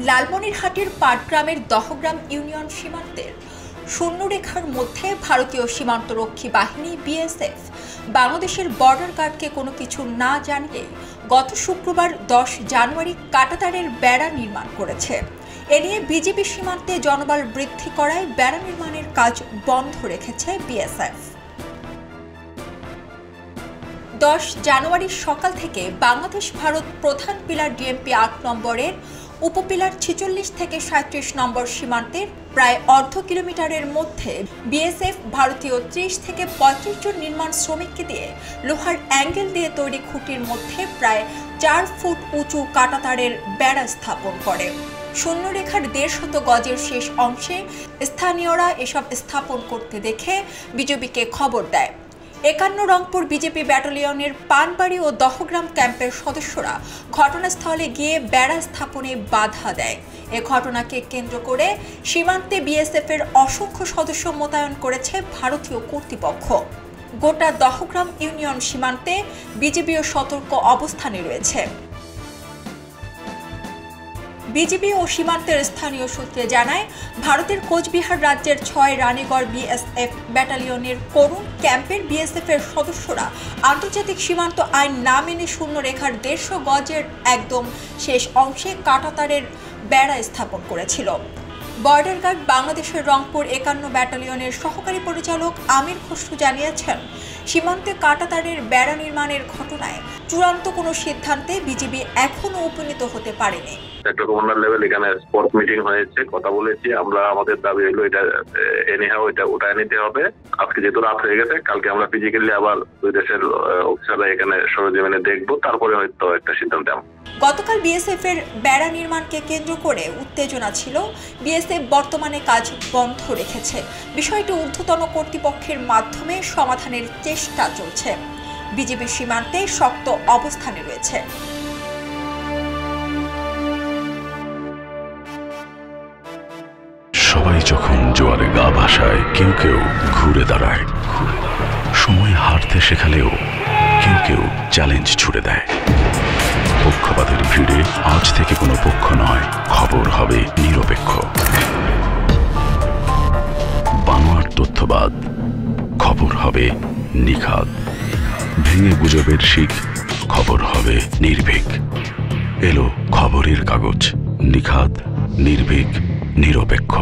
লালমনিরহাটের পাটগ্রামের দহগ্রাম ইউনিয়ন সীমান্তের শূন্যরেখার মধ্যে ভারতীয় সীমান্তরক্ষী বাহিনী বিএসএফ বাংলাদেশের বর্ডার গার্ডকে কোনো কিছু না জানিয়ে গত শুক্রবার 10 জানুয়ারি কাঁটাতারের বেড়া নির্মাণ করেছে। এ নিয়ে বিজিবি সীমান্তে জনবল বৃদ্ধি করায় বেড়া নির্মাণের কাজ বন্ধ রেখেছে বিএসএফ। 10 জানুয়ারি সকাল থেকে বাংলাদেশ ভারত প্রধান পিলার ডিএমপি 8 নম্বরের উপপিলার 46 থেকে 37 নম্বর সীমান্তের প্রায় অর্ধ কিলোমিটারের মধ্যে বিএসএফ ভারতীয় 30 থেকে 35 জন নির্মাণ শ্রমিককে দিয়ে লোহার অ্যাঙ্গেল দিয়ে তৈরি খুঁটির মধ্যে প্রায় 4 ফুট উঁচু কাঁটাতারের বেড়া স্থাপন করে। শূন্যরেখার 150 গজের শেষ অংশে স্থানীয়রা এসব স্থাপন করতে দেখে বিজিবিকে খবর দেয়। 51 রংপুর বিজেপি ব্যাটালিয়নের পানবাড়ি ও দহগ্রাম ক্যাম্পের সদস্যরা ঘটনাস্থলে গিয়ে বেড়া স্থাপনে বাধা দেয়। এ ঘটনাকে কেন্দ্র করে সীমান্তে বিএসএফ এর অসংখ্য সদস্য মোতায়েন করেছে ভারতীয় কর্তৃপক্ষ। গোটা দহগ্রাম ইউনিয়ন সীমান্তে বিজিবিও সতর্ক অবস্থানে রয়েছে। বিজিবি ও সীমান্তের স্থানীয় সূত্রে জানায়, ভারতের কোচবিহার রাজ্যের 6 রানীগড় বিএসএফ ব্যাটালিয়নের করুণ ক্যাম্পের বিএসএফ এর সদস্যরা আন্তর্জাতিক সীমান্ত আইন না মেনে শূন্যরেখার 150 গজের একদম শেষ অংশে কাঁটাতারের বেড়া স্থাপন করেছিল। বর্ডার গার্ড বাংলাদেশের রংপুর 51 ব্যাটালিয়নের সহকারী পরিচালক আমির খসরু জানিয়েছেন, সীমান্তে কাঁটাতারের বেড়া নির্মাণের ঘটনায় চূড়ান্ত কোনো সিদ্ধান্তে বিজিবি এখনো উপনীত হতে পারেনি। একটা কমান্ডার লেভেল এখানে স্পট মিটিং হয়েছে, কথা বলেছি। আমরা আমাদের দাবি হলো এটা ওটা নিতে হবে। আজকে যেহেতু রাত হয়ে গেছে, কালকে আমরা ফিজিক্যালি আবার দুই দেশের অফিসাররা এখানে সরজমিনে দেখবো, তারপরে হয়তো একটা সিদ্ধান্ত। গতকাল বিএসএফ এর বেড়া নির্মাণকে কেন্দ্র করে উত্তেজনা ছিল। বিএসএফ বর্তমানে কাজ বন্ধ রেখেছে। বিষয়টি ঊর্ধ্বতন কর্তৃপক্ষের মাধ্যমে সমাধানের চেষ্টা চলছে। বিজিবি সীমান্তে শক্ত অবস্থানে রয়েছে। সবাই যখন জোয়ারে গা ভাসায়, কেউ কেউ ঘুরে দাঁড়ায়। সময় হারতে শেখালেও কেউ কেউ চ্যালেঞ্জ ছুড়ে দেয়। পক্ষপাতের ভিড়ে আজ থেকে কোনো পক্ষ নয়, খবর হবে নিরপেক্ষ। বানোয়ার তথ্যবাদ, খবর হবে নিখাদ। ভেঙে গুজবের শিখ, খবর হবে নির্ভীক। এলো খবরের কাগজ, নিখাদ, নির্ভীক, নিরপেক্ষ।